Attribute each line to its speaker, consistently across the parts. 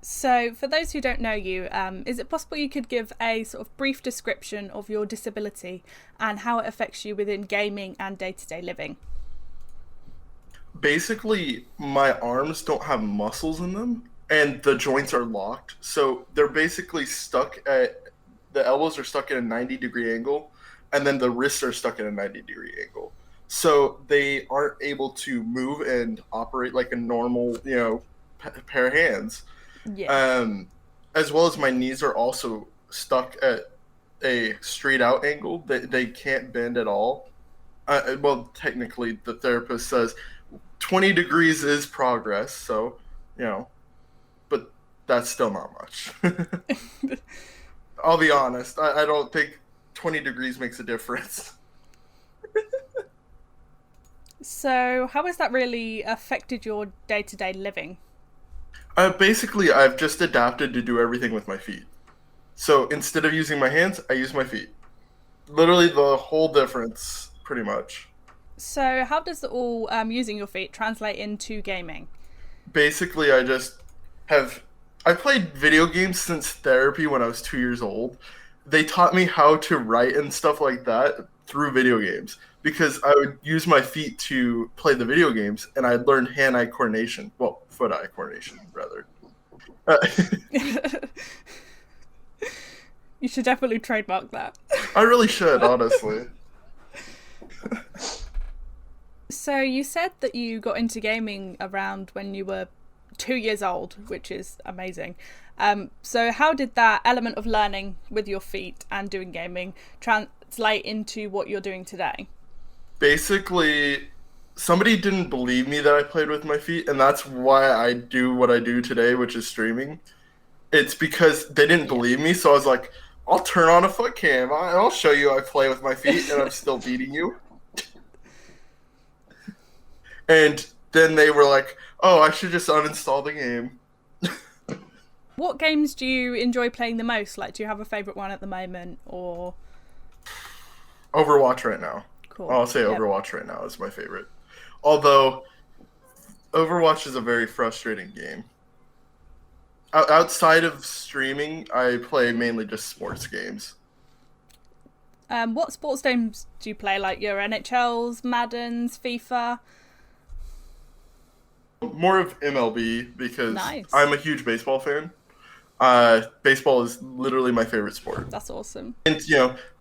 Speaker 1: So, for those who don't know you, is it possible you could give a sort of brief description of your disability and how it affects you within gaming and day-to-day living?
Speaker 2: Basically, my arms don't have muscles in them, and the joints are locked. So they're basically stuck at the elbows are stuck at a 90-degree angle, and then the wrists are stuck at a 90-degree angle. So they aren't able to move and operate like a normal, pair of hands.
Speaker 1: Yeah.
Speaker 2: Um, as well as my knees are also stuck at a straight out angle. They can't bend at all. Well, technically, the therapist says 20 degrees is progress, so, you know, but that's still not much. I'll be honest, I don't think 20 degrees makes a difference.
Speaker 1: So, how has that really affected your day-to-day living?
Speaker 2: Basically, I've just adapted to do everything with my feet. So instead of using my hands, I use my feet. Literally the whole difference, pretty much.
Speaker 1: So, how does all using your feet translate into gaming?
Speaker 2: Basically, I just have. I played video games since therapy when I was 2 years old. They taught me how to write and stuff like that through video games because I would use my feet to play the video games, and I learned hand-eye coordination. Well, foot-eye coordination, rather. Uh,
Speaker 1: You should definitely trademark that.
Speaker 2: I really should, honestly.
Speaker 1: So, you said that you got into gaming around when you were 2 years old, which is amazing. So, how did that element of learning with your feet and doing gaming translate into what you're doing today?
Speaker 2: Basically, somebody didn't believe me that I played with my feet, and that's why I do what I do today, which is streaming. It's because they didn't believe me, so I was like, I'll turn on a foot cam. I'll show you I play with my feet, and I'm still beating you. And then they were like, oh, I should just uninstall the game.
Speaker 1: What games do you enjoy playing the most? Like, do you have a favourite one at the moment? Or
Speaker 2: Overwatch right now.
Speaker 1: cool.
Speaker 2: I'll say
Speaker 1: Yep.
Speaker 2: Overwatch right now is my favorite. Although, Overwatch is a very frustrating game. Outside of streaming, I play mainly just sports games.
Speaker 1: What sports games do you play? Like your NHLs, Maddens, FIFA?
Speaker 2: More of MLB because
Speaker 1: Nice.
Speaker 2: I'm a huge baseball fan. Baseball is literally my favorite sport.
Speaker 1: That's awesome.
Speaker 2: And,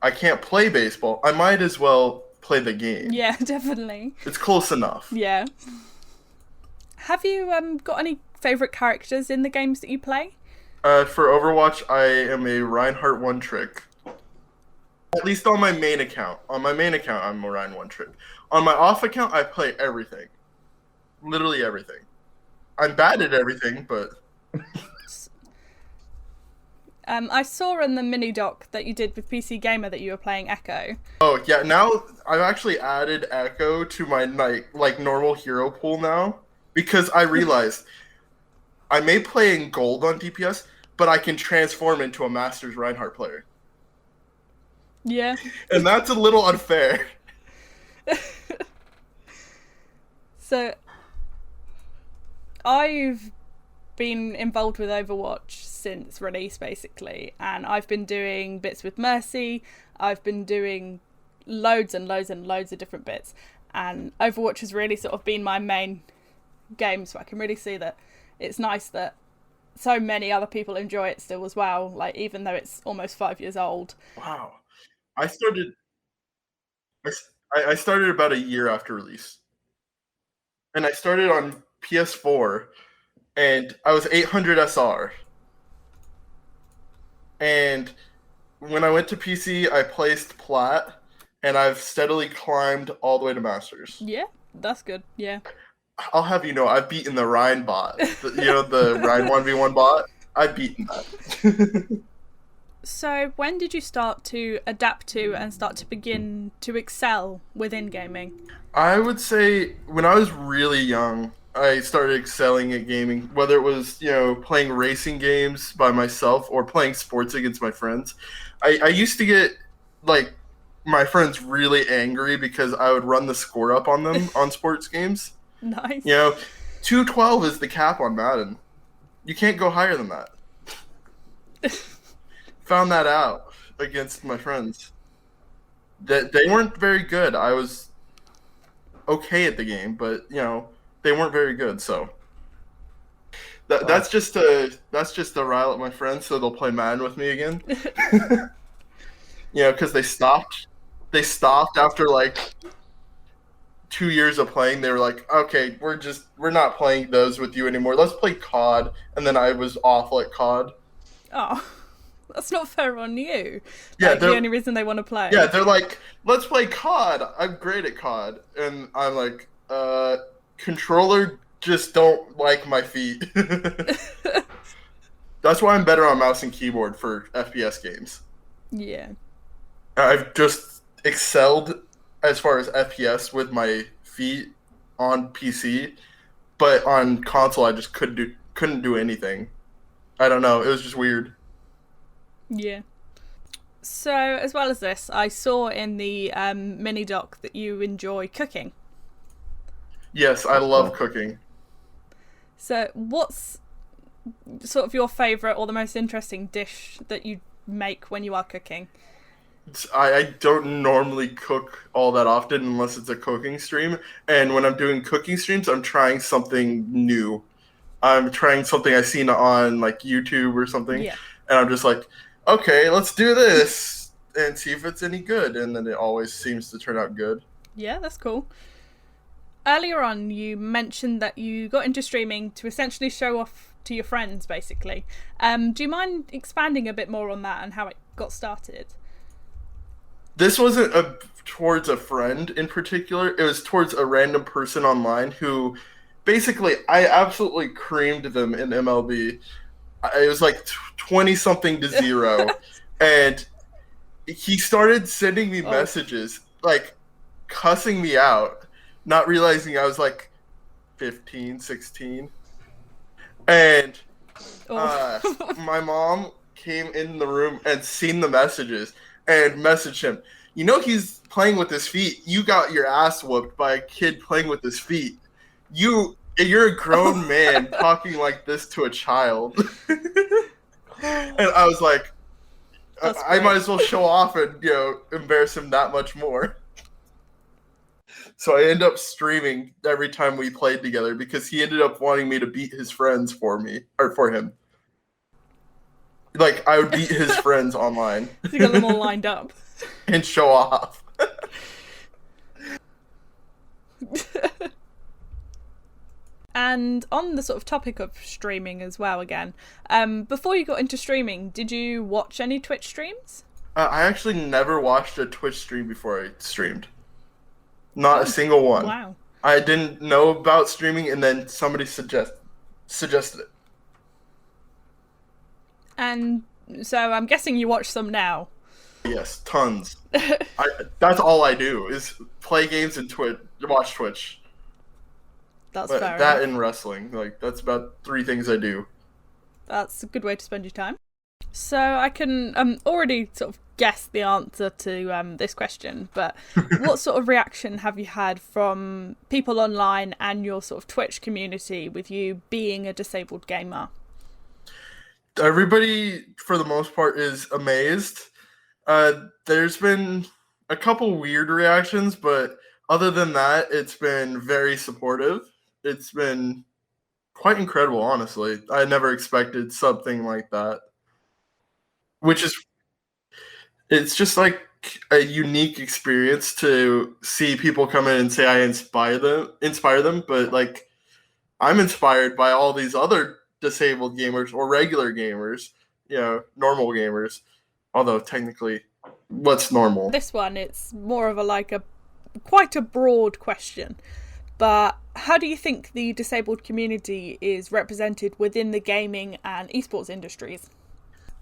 Speaker 2: I can't play baseball. I might as well play the game.
Speaker 1: Yeah, definitely.
Speaker 2: It's close enough.
Speaker 1: Yeah. Have you got any favourite characters in the games that you play?
Speaker 2: For Overwatch, I am a Reinhardt one trick. At least on my main account. On my main account, I'm a Ryan one trick. On my off account, I play everything. Literally everything. I'm bad at everything, but
Speaker 1: I saw in the mini doc that you did with PC Gamer that you were playing Echo.
Speaker 2: oh yeah. Now I've actually added Echo to my like normal hero pool now because I realized I may play in gold on DPS, but I can transform into a Masters Reinhardt player,
Speaker 1: Yeah.
Speaker 2: and that's a little unfair.
Speaker 1: So I've been involved with Overwatch since release, basically, and I've been doing bits with Mercy. I've been doing loads and loads and loads of different bits, and Overwatch has really sort of been my main game, so I can really see that it's nice that so many other people enjoy it still as well, like even though it's almost 5 years old.
Speaker 2: Wow. I started. I started about a year after release, and I started on PS4, and I was 800 SR. And when I went to PC, I placed plat, and I've steadily climbed all the way to masters.
Speaker 1: Yeah, that's good. Yeah.
Speaker 2: I'll have you know, I've beaten the Rhine bot. The Rhine 1v1 bot. I've beaten that.
Speaker 1: So when did you start to adapt to and start to begin to excel within gaming?
Speaker 2: I would say when I was really young, I started excelling at gaming, whether it was, playing racing games by myself or playing sports against my friends. I used to get, like, my friends really angry because I would run the score up on them on sports games.
Speaker 1: Nice.
Speaker 2: 212 is the cap on Madden. You can't go higher than that. Found that out against my friends. That they weren't very good. I was okay at the game, but they weren't very good. So that's just to rile up my friends so they'll play Madden with me again. Because they stopped. They stopped after like 2 years of playing. They were like, okay, we're not playing those with you anymore. Let's play COD. And then I was awful at COD.
Speaker 1: Oh, that's not fair on you.
Speaker 2: Yeah,
Speaker 1: the only reason they want to play.
Speaker 2: Yeah, they're like, let's play COD. I'm great at COD. And I'm like, controller just don't like my feet. That's why I'm better on mouse and keyboard for FPS games.
Speaker 1: Yeah.
Speaker 2: I've just excelled as far as FPS with my feet on PC, but on console I just couldn't do anything. I don't know. It was just weird.
Speaker 1: Yeah. So, as well as this, I saw in the mini doc that you enjoy cooking.
Speaker 2: Yes, I love cooking.
Speaker 1: So, what's sort of your favourite or the most interesting dish that you make when you are cooking?
Speaker 2: I don't normally cook all that often unless it's a cooking stream. And when I'm doing cooking streams, I'm trying something new. I'm trying something I've seen on like YouTube or something.
Speaker 1: Yeah.
Speaker 2: And I'm just like, okay, let's do this and see if it's any good. And then it always seems to turn out good.
Speaker 1: Yeah, that's cool. Earlier on, you mentioned that you got into streaming to essentially show off to your friends, basically. Do you mind expanding a bit more on that and how it got started?
Speaker 2: This wasn't towards a friend in particular. It was towards a random person online who basically I absolutely creamed them in MLB. It was like 20-something to 0. And he started sending me messages, like cussing me out, not realizing I was like 15, 16. And my mom came in the room and seen the messages and messaged him. He's playing with his feet. You got your ass whooped by a kid playing with his feet. You're a grown man talking like this to a child. And I was like, I might as well show off and embarrass him that much more. So I ended up streaming every time we played together because he ended up wanting me to beat his friends for him. Like, I would beat his friends online.
Speaker 1: So you got them all lined up.
Speaker 2: And show off.
Speaker 1: And on the sort of topic of streaming as well again, before you got into streaming, did you watch any Twitch streams?
Speaker 2: I actually never watched a Twitch stream before I streamed. Not a single one.
Speaker 1: Wow.
Speaker 2: I didn't know about streaming, and then somebody suggested it.
Speaker 1: And so I'm guessing you watch some now.
Speaker 2: Yes, tons. That's all I do is play games and watch Twitch.
Speaker 1: That's fair enough.
Speaker 2: That and wrestling. Like, that's about 3 things I do.
Speaker 1: That's a good way to spend your time. So I can already sort of guess the answer to this question, but what sort of reaction have you had from people online and your sort of Twitch community with you being a disabled gamer?
Speaker 2: Everybody, for the most part, is amazed. There's been a couple weird reactions, but other than that, it's been very supportive. It's been quite incredible, honestly. I never expected something like that. It's just like a unique experience to see people come in and say I inspire them, but like I'm inspired by all these other disabled gamers or regular gamers, normal gamers. Although technically, what's normal?
Speaker 1: This one, it's more of quite a broad question. But how do you think the disabled community is represented within the gaming and esports industries?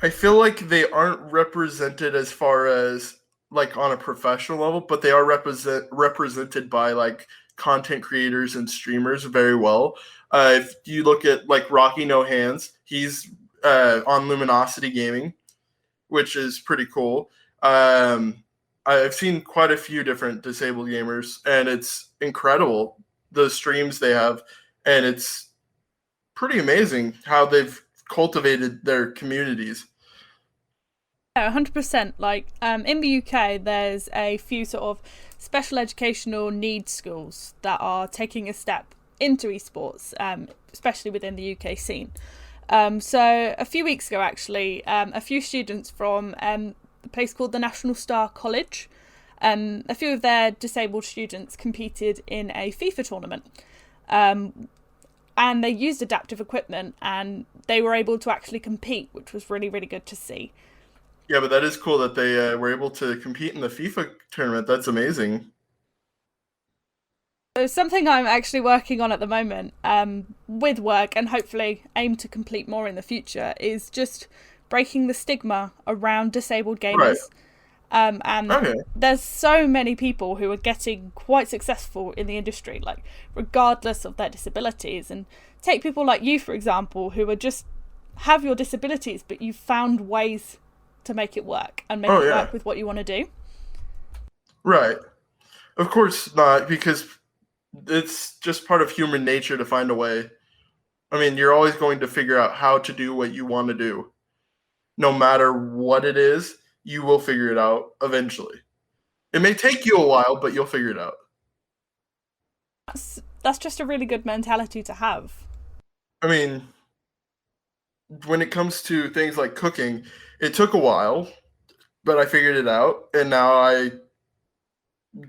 Speaker 2: I feel like they aren't represented as far as like on a professional level, but they are represented by like content creators and streamers very well. If you look at like Rocky No Hands, he's on Luminosity Gaming, which is pretty cool. I've seen quite a few different disabled gamers, and it's incredible the streams they have, and it's pretty amazing how they've cultivated their communities.
Speaker 1: Yeah, 100%. Like, in the UK, there's a few sort of special educational needs schools that are taking a step into esports, especially within the UK scene. So a few weeks ago, actually, a few students from a place called the National Star College, a few of their disabled students competed in a FIFA tournament. And they used adaptive equipment, and they were able to actually compete, which was really, really good to see.
Speaker 2: Yeah, but that is cool that they were able to compete in the FIFA tournament. That's amazing.
Speaker 1: So something I'm actually working on at the moment, with work, and hopefully aim to complete more in the future, is just breaking the stigma around disabled gamers.
Speaker 2: Right.
Speaker 1: And
Speaker 2: Okay.
Speaker 1: there's so many people who are getting quite successful in the industry, like regardless of their disabilities. And take people like you, for example, who are just have your disabilities, but you've found ways to make it work and make it work with what you want to do.
Speaker 2: Right. Of course not, because it's just part of human nature to find a way. I mean, you're always going to figure out how to do what you want to do. No matter what it is, you will figure it out eventually. It may take you a while, but you'll figure it out.
Speaker 1: That's just a really good mentality to have.
Speaker 2: I mean, when it comes to things like cooking, it took a while, but I figured it out, and now I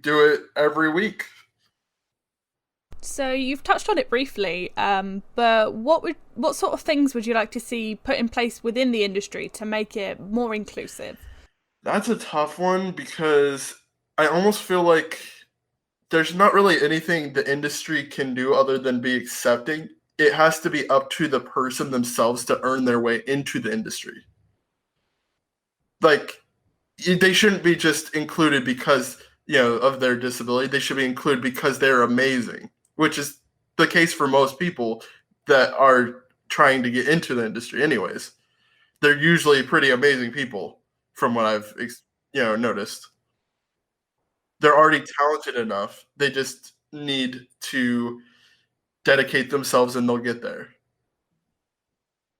Speaker 2: do it every week.
Speaker 1: So you've touched on it briefly, but what sort of things would you like to see put in place within the industry to make it more inclusive?
Speaker 2: That's a tough one because I almost feel like there's not really anything the industry can do other than be accepting. It has to be up to the person themselves to earn their way into the industry. Like, they shouldn't be just included because, of their disability. They should be included because they're amazing, which is the case for most people that are trying to get into the industry anyways. They're usually pretty amazing people from what I've noticed. They're already talented enough. They just need to dedicate themselves and they'll get there.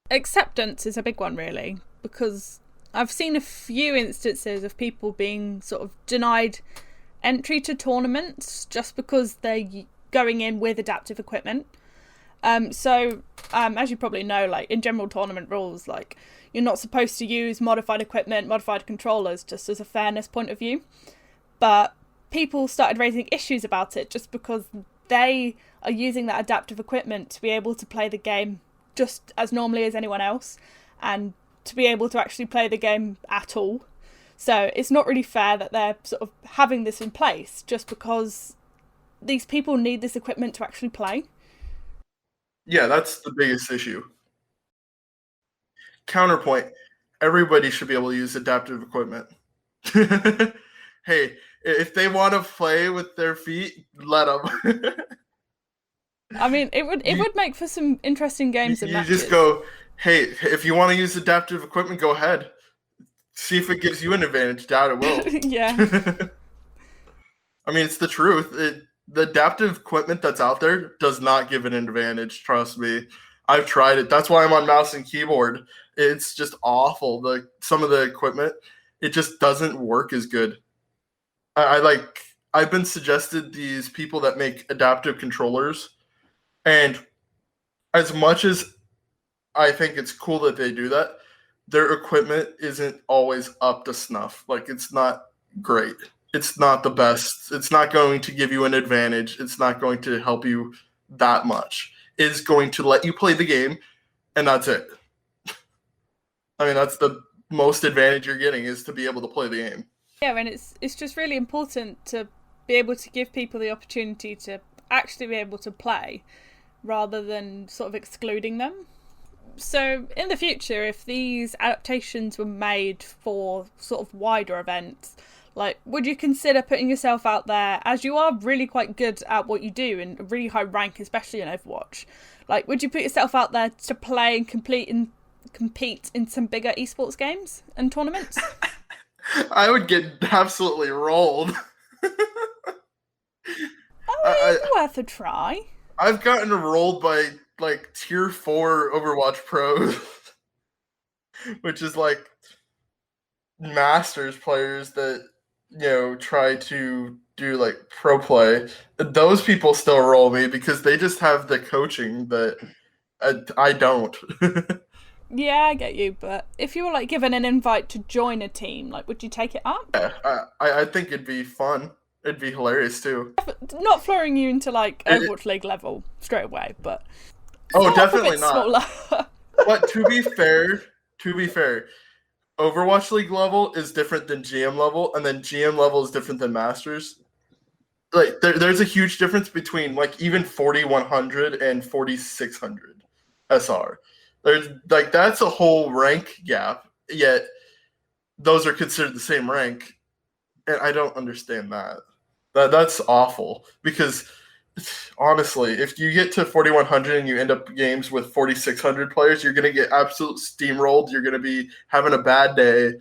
Speaker 1: Acceptance is a big one, really, because I've seen a few instances of people being sort of denied entry to tournaments just because they're going in with adaptive equipment. So as you probably know, like in general tournament rules, like you're not supposed to use modified equipment, modified controllers, just as a fairness point of view. But people started raising issues about it just because they are using that adaptive equipment to be able to play the game just as normally as anyone else, and to be able to actually play the game at all. So it's not really fair that they're sort of having this in place just because these people need this equipment to actually play.
Speaker 2: Yeah, that's the biggest issue. Counterpoint, everybody should be able to use adaptive equipment. Hey, if they want to play with their feet, let them.
Speaker 1: I mean, it would make for some interesting games and matches.
Speaker 2: You just go, hey, if you want to use adaptive equipment, go ahead. See if it gives you an advantage. Doubt it will.
Speaker 1: Yeah.
Speaker 2: I mean, it's the truth. The adaptive equipment that's out there does not give an advantage. Trust me. I've tried it. That's why I'm on mouse and keyboard. It's just awful. Some of the equipment, it just doesn't work as good. I've been suggested these people that make adaptive controllers, and as much as I think it's cool that they do that, their equipment isn't always up to snuff. Like, it's not great. It's not the best. It's not going to give you an advantage. It's not going to help you that much. It's going to let you play the game, and that's it. I mean, that's the most advantage you're getting, is to be able to play the game.
Speaker 1: Yeah, and it's just really important to be able to give people the opportunity to actually be able to play rather than sort of excluding them. So in the future, if these adaptations were made for sort of wider events, like, would you consider putting yourself out there, as you are really quite good at what you do and a really high rank, especially in Overwatch? Like, would you put yourself out there to play and compete in some bigger esports games and tournaments?
Speaker 2: I would get absolutely rolled.
Speaker 1: Oh, it's worth a try.
Speaker 2: I've gotten rolled by like tier 4 Overwatch pros, which is like masters players that try to do like pro play. Those people still roll me because they just have the coaching that I don't.
Speaker 1: Yeah, I get you, but if you were like given an invite to join a team, like would you take it up?
Speaker 2: Yeah, I think it'd be fun. It'd be hilarious too.
Speaker 1: Not throwing you into like
Speaker 2: It-
Speaker 1: Overwatch League level straight away, but
Speaker 2: oh,
Speaker 1: start off a
Speaker 2: definitely
Speaker 1: bit
Speaker 2: not.
Speaker 1: smaller.
Speaker 2: But to be fair, Overwatch League level is different than GM level, and then GM level is different than Masters. Like there's a huge difference between like even 4100 and 4600 SR. There's like that's a whole rank gap. Yet those are considered the same rank, and I don't understand that. That's awful because honestly, if you get to 4100 and you end up games with 4600 players, you're gonna get absolute steamrolled. You're gonna be having a bad day.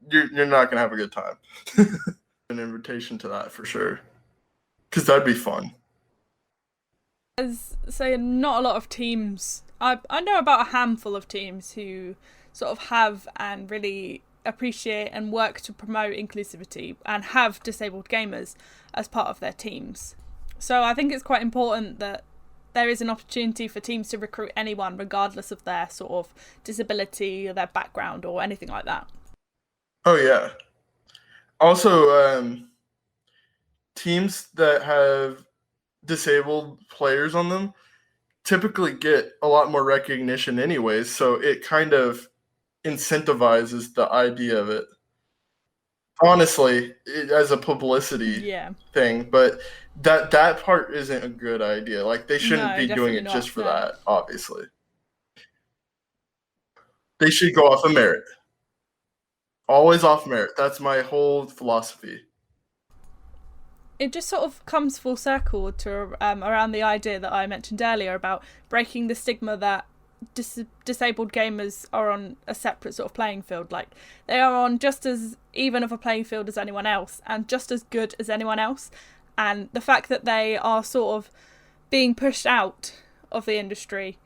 Speaker 2: You're not gonna have a good time. An invitation to that for sure, because that'd be fun.
Speaker 1: As say, not a lot of teams. I know about a handful of teams who sort of have and really appreciate and work to promote inclusivity and have disabled gamers as part of their teams. So I think it's quite important that there is an opportunity for teams to recruit anyone regardless of their sort of disability or their background or anything like that.
Speaker 2: Oh yeah. Also, teams that have disabled players on them typically get a lot more recognition anyways, so it kind of incentivizes the idea of it. Honestly, as a publicity
Speaker 1: Yeah.
Speaker 2: thing, but that part isn't a good idea. Like they shouldn't
Speaker 1: No,
Speaker 2: be doing
Speaker 1: definitely
Speaker 2: it
Speaker 1: not.
Speaker 2: just for
Speaker 1: No.
Speaker 2: that, obviously. They should go off of merit. Always off merit. That's my whole philosophy.
Speaker 1: It just sort of comes full circle to around the idea that I mentioned earlier about breaking the stigma that disabled gamers are on a separate sort of playing field. Like they are on just as even of a playing field as anyone else and just as good as anyone else. And the fact that they are sort of being pushed out of the industry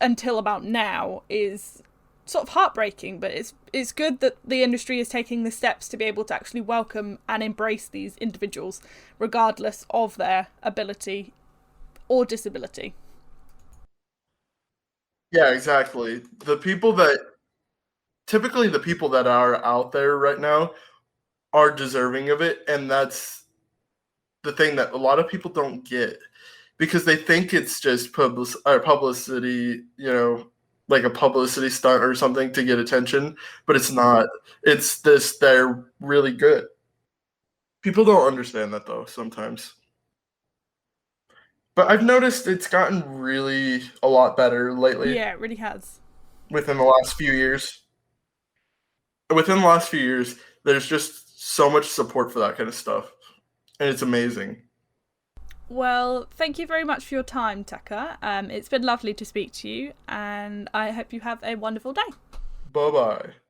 Speaker 1: until about now is sort of heartbreaking, but it's good that the industry is taking the steps to be able to actually welcome and embrace these individuals regardless of their ability or disability.
Speaker 2: Yeah, exactly. The people that are out there right now are deserving of it, and that's the thing that a lot of people don't get because they think it's just publicity, like a publicity stunt or something to get attention, but it's not. It's this, they're really good. People don't understand that though sometimes. But I've noticed it's gotten really a lot better lately
Speaker 1: Yeah, it really has.
Speaker 2: within the last few years. Within the last few years, there's just so much support for that kind of stuff, and it's amazing.
Speaker 1: Well, thank you very much for your time, Tucker. It's been lovely to speak to you, and I hope you have a wonderful day.
Speaker 2: Bye bye.